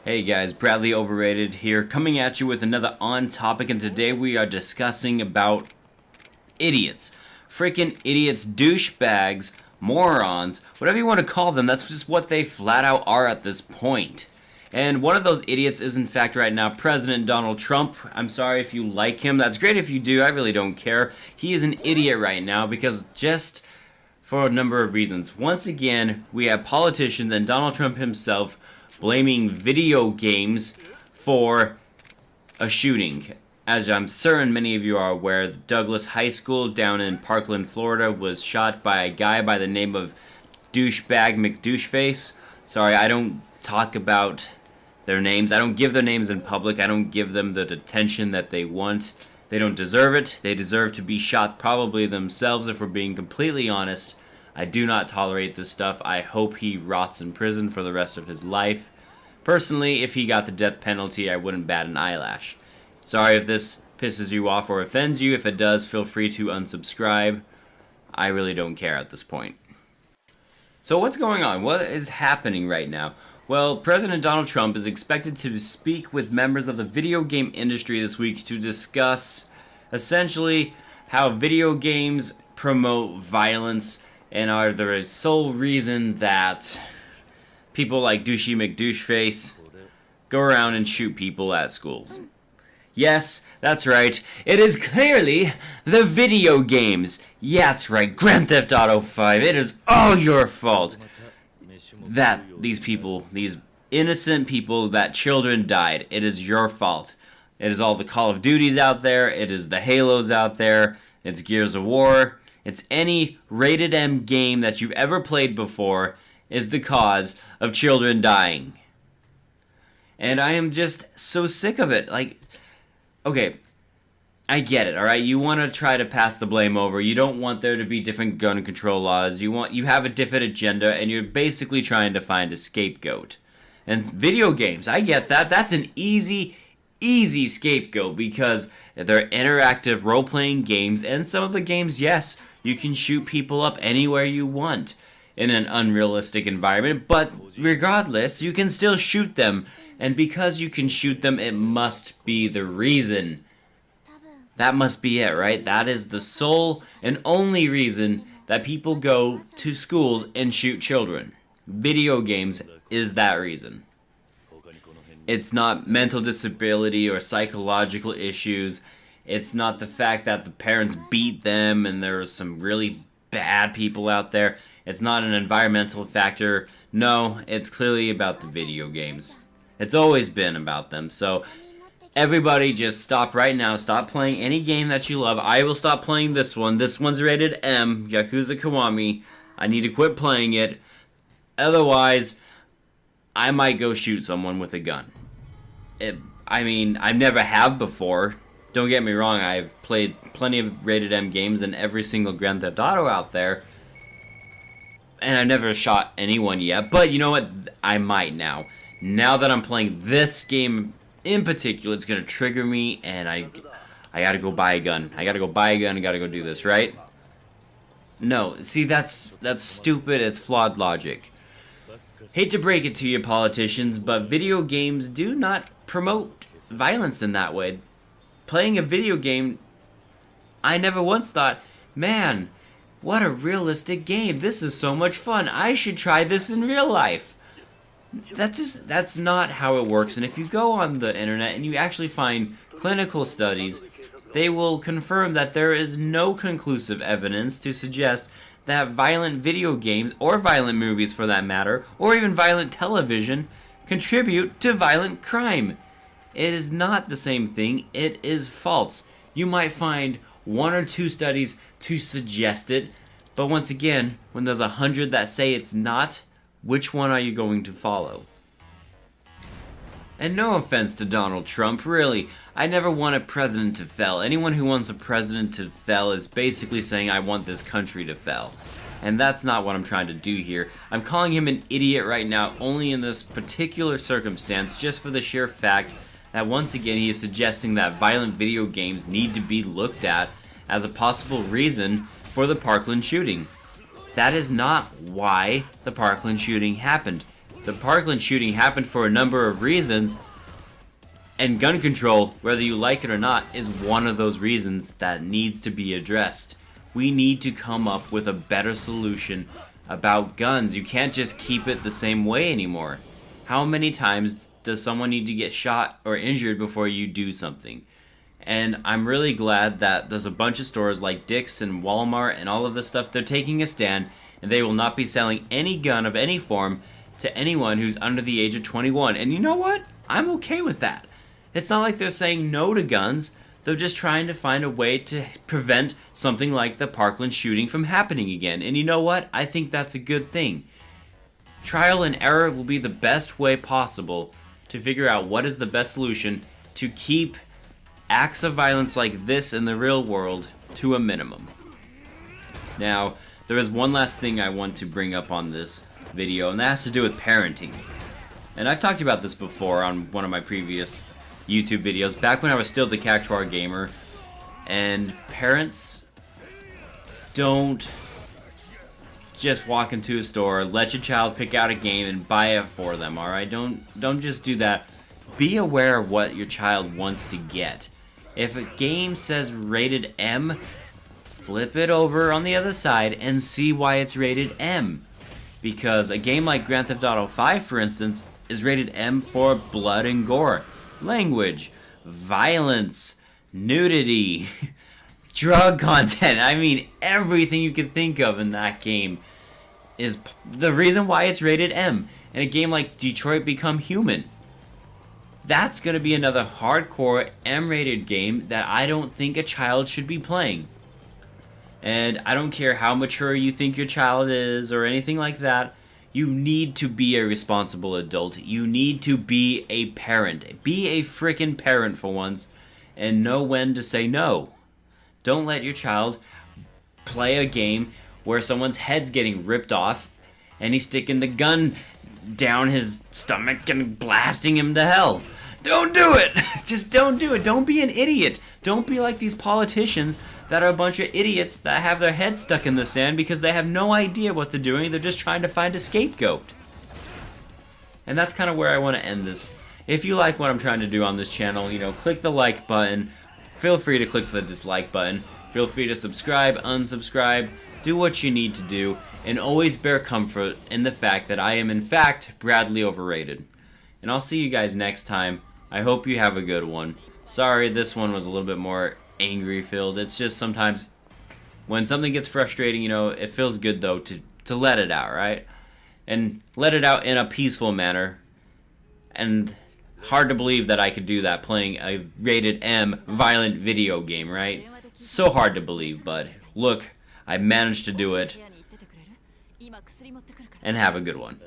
Hey guys, Bradley Overrated here, coming at you with another on topic, and today we are discussing about idiots. Freaking idiots, douchebags, morons, whatever you want to call them, that's just what they flat out are at this point. And one of those idiots is in fact right now President Donald Trump. I'm sorry if you like him, that's great if you do, I really don't care. He is an idiot right now because just for a number of reasons. Once again, we have politicians and Donald Trump himself blaming video games for a shooting. As I'm certain many of you are aware, the Douglas High School down in Parkland, Florida was shot by a guy by the name of Douchebag McDoucheface. Sorry, I don't talk about their names. I don't give their names in public. I don't give them the attention that they want. They don't deserve it. They deserve to be shot probably themselves, if we're being completely honest. I do not tolerate this stuff. I hope he rots in prison for the rest of his life. Personally, if he got the death penalty, I wouldn't bat an eyelash. Sorry if this pisses you off or offends you. If it does, feel free to unsubscribe. I really don't care at this point. So what's going on? What is happening right now? Well, President Donald Trump is expected to speak with members of the video game industry this week to discuss essentially how video games promote violence and are the sole reason that people like Douchey McDoucheface go around and shoot people at schools. Yes, that's right. It is clearly the video games. Yeah, that's right. Grand Theft Auto 5. It is all your fault that these people, these innocent people, that children died. It is your fault. It is all the Call of Duties out there. It is the Halos out there. It's Gears of War. It's any rated M game that you've ever played before is the cause of children dying. And I am just so sick of it. Like, okay, I get it, alright? You want to try to pass the blame over. You don't want there to be different gun control laws. You have a different agenda, and you're basically trying to find a scapegoat. And video games, I get that. That's an easy scapegoat because they're interactive role-playing games, and some of the games, yes, you can shoot people up anywhere you want in an unrealistic environment, but regardless, you can still shoot them, and because you can shoot them, it must be the reason. That must be it, right? That is the sole and only reason that people go to schools and shoot children. Video games is that reason. It's not mental disability or psychological issues. It's not the fact that the parents beat them and there are some really bad people out there. It's not an environmental factor. No, it's clearly about the video games. It's always been about them. So everybody just stop right now. Stop playing any game that you love. I will stop playing this one. This one's rated M, Yakuza Kiwami. I need to quit playing it. Otherwise, I might go shoot someone with a gun. I never have before. Don't get me wrong, I've played plenty of rated M games and every single Grand Theft Auto out there. And I've never shot anyone yet, but you know what? I might now. Now that I'm playing this game in particular, it's going to trigger me and I gotta go buy a gun. I gotta go do this, right? No, see, that's stupid, it's flawed logic. Hate to break it to you, politicians, but video games do not promote violence in that way. Playing a video game, I never once thought, man, what a realistic game. This is so much fun. I should try this in real life. That's not how it works. And if you go on the internet and you actually find clinical studies, they will confirm that there is no conclusive evidence to suggest that violent video games, or violent movies for that matter, or even violent television, contribute to violent crime. It is not the same thing. It is false. You might find one or two studies to suggest it, but once again, when there's 100 that say it's not, which one are you going to follow? And no offense to Donald Trump, really, I never want a president to fail. Anyone who wants a president to fail is basically saying, I want this country to fail. And that's not what I'm trying to do here. I'm calling him an idiot right now, only in this particular circumstance, just for the sheer fact that once again he is suggesting that violent video games need to be looked at as a possible reason for the Parkland shooting. That is not why the Parkland shooting happened. The Parkland shooting happened for a number of reasons, and gun control, whether you like it or not, is one of those reasons that needs to be addressed. We need to come up with a better solution about guns. You can't just keep it the same way anymore. How many times does someone need to get shot or injured before you do something? And I'm really glad that there's a bunch of stores like Dick's and Walmart and all of this stuff, they're taking a stand, and they will not be selling any gun of any form to anyone who's under the age of 21. And you know what? I'm okay with that. It's not like they're saying no to guns. They're just trying to find a way to prevent something like the Parkland shooting from happening again. And you know what? I think that's a good thing. Trial and error will be the best way possible to figure out what is the best solution to keep acts of violence like this in the real world to a minimum. Now, there is one last thing I want to bring up on this video, and that has to do with parenting. And I've talked about this before on one of my previous YouTube videos, back when I was still the Cactuar Gamer, and parents don't just walk into a store, let your child pick out a game and buy it for them, alright? Don't just do that. Be aware of what your child wants to get. If a game says rated M, flip it over on the other side and see why it's rated M. Because a game like Grand Theft Auto 5, for instance, is rated M for blood and gore, language, violence, nudity, drug content. I mean, everything you could think of in that game is the reason why it's rated M. And a game like Detroit Become Human, that's going to be another hardcore M-rated game that I don't think a child should be playing. And I don't care how mature you think your child is or anything like that, you need to be a responsible adult. You need to be a parent. Be a frickin' parent for once and know when to say no. Don't let your child play a game where someone's head's getting ripped off and he's sticking the gun down his stomach and blasting him to hell. Don't do it! Just don't do it. Don't be an idiot. Don't be like these politicians that are a bunch of idiots that have their heads stuck in the sand because they have no idea what they're doing. They're just trying to find a scapegoat. And that's kind of where I want to end this. If you like what I'm trying to do on this channel, you know, click the like button. Feel free to click the dislike button. Feel free to subscribe, unsubscribe, do what you need to do, and always bear comfort in the fact that I am in fact Bradley Overrated. And I'll see you guys next time. I hope you have a good one. Sorry, this one was a little bit more angry filled. It's just sometimes when something gets frustrating, you know, it feels good though to let it out, right? And let it out in a peaceful manner. And hard to believe that I could do that playing a rated M violent video game, right? So hard to believe, but look, I managed to do it. And have a good one.